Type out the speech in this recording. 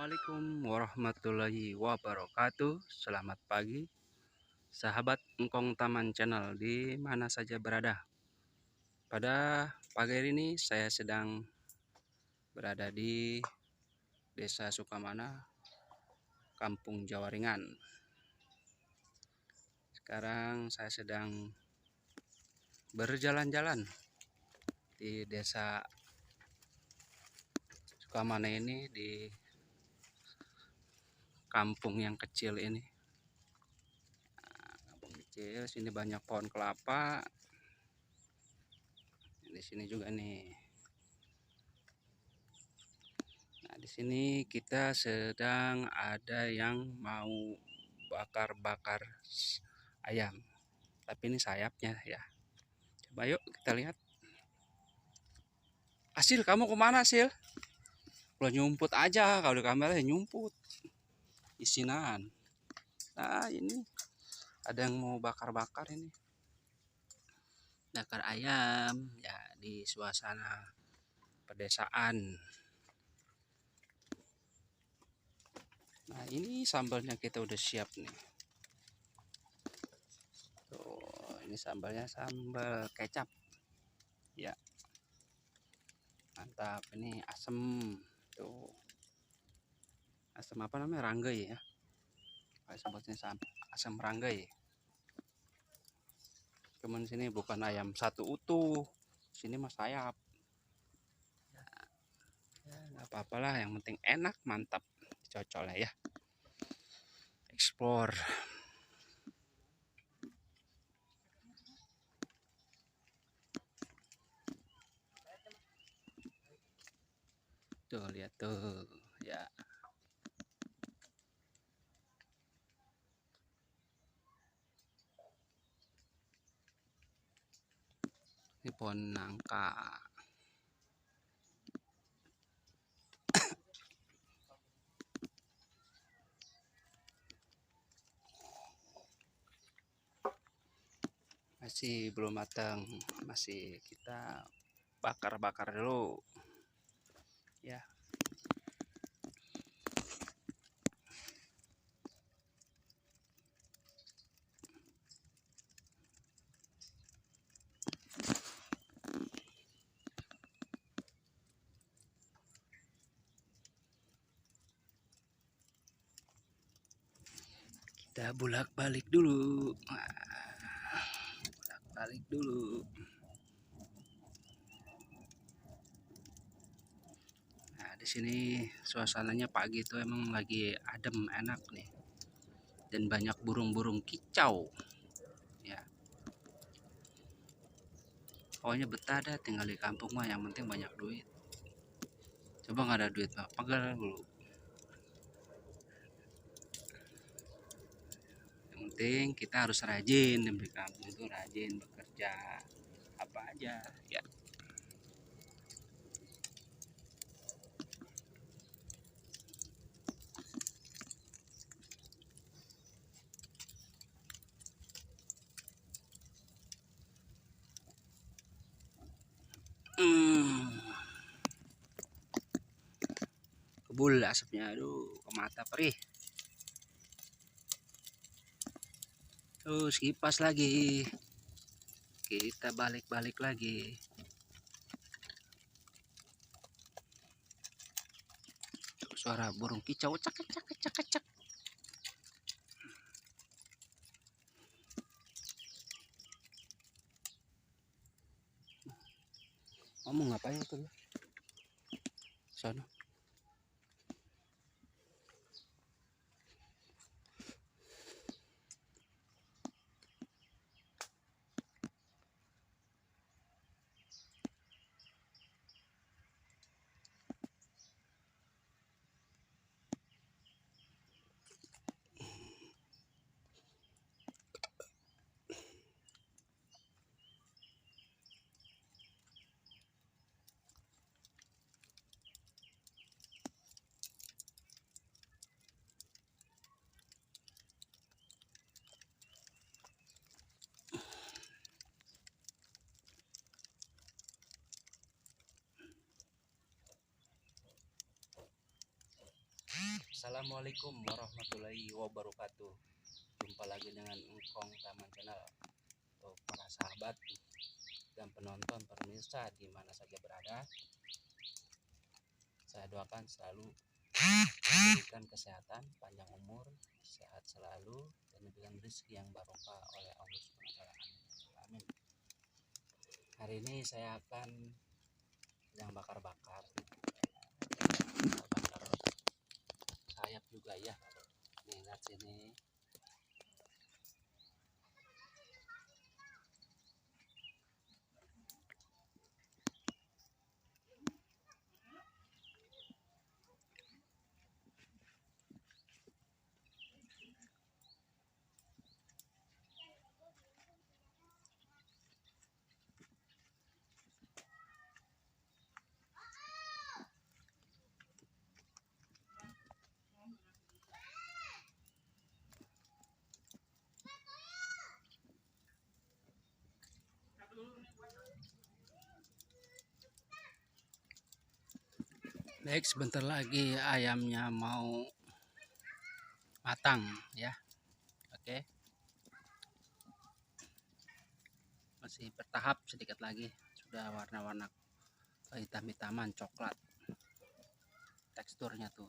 Assalamualaikum warahmatullahi wabarakatuh. Selamat pagi, sahabat Engkong Taman Channel di mana saja berada. Pada pagi hari ini saya sedang berada di Desa Sukamana, Kampung Jawaringan. Sekarang saya sedang berjalan-jalan di Desa Sukamana ini, di kampung yang kecil ini. Kampung kecil, sini banyak pohon kelapa. Di sini juga nih. Nah, di sini kita sedang ada yang mau bakar-bakar ayam. Tapi ini sayapnya ya. Coba yuk kita lihat. Asil, kamu kemana, Sil? Kalau nyumput aja, kalau di kamera nyumput. Isinan. Nah, ini ada yang mau bakar-bakar ini. Bakar ayam ya di suasana pedesaan. Nah, ini sambalnya kita udah siap nih. Tuh, ini sambalnya sambal kecap. Ya. Mantap, ini asem. Tuh. Asam apa namanya? Ranggai ya. Sebutnya asam ranggai. Cuman sini bukan ayam satu utuh. Sini mah sayap. Ya, nggak apa-apalah, yang penting enak, mantap. Cocok lah ya. Explore. Tuh, lihat tuh. Ya. Ini pohon nangka. Masih belum matang, masih kita bakar-bakar dulu. Ya. Kita bolak-balik dulu. Bolak-balik dulu. Nah, di sini suasananya pagi itu emang lagi adem, enak nih. Dan banyak burung-burung kicau. Ya. Pokoknya betah dah tinggal di kampung mah, yang penting banyak duit. Coba nggak ada duit mah, pegel dulu. Yang penting kita harus rajin di kampung itu, rajin bekerja apa aja ya. Kebul asapnya, aduh, ke mata perih. Terus kipas lagi, kita balik-balik lagi. Suara burung kicau, cak cak cak cak. Kamu ngapain tuh? Sana. Assalamualaikum warahmatullahi wabarakatuh. Jumpa lagi dengan Engkong Taman Channel. Untuk para sahabat dan penonton pemirsa di mana saja berada, saya doakan selalu diberikan kesehatan, panjang umur, sehat selalu, dan diberikan rezeki yang barokah oleh Allah Subhanahu wa taala. Amin. Hari ini saya akan sedang bakar-bakar sayap juga ya. Nih, lihat sini. Baik, sebentar lagi ayamnya mau matang ya. Oke. Masih bertahap, sedikit lagi sudah warna-warna kehitam-hitaman coklat teksturnya tuh.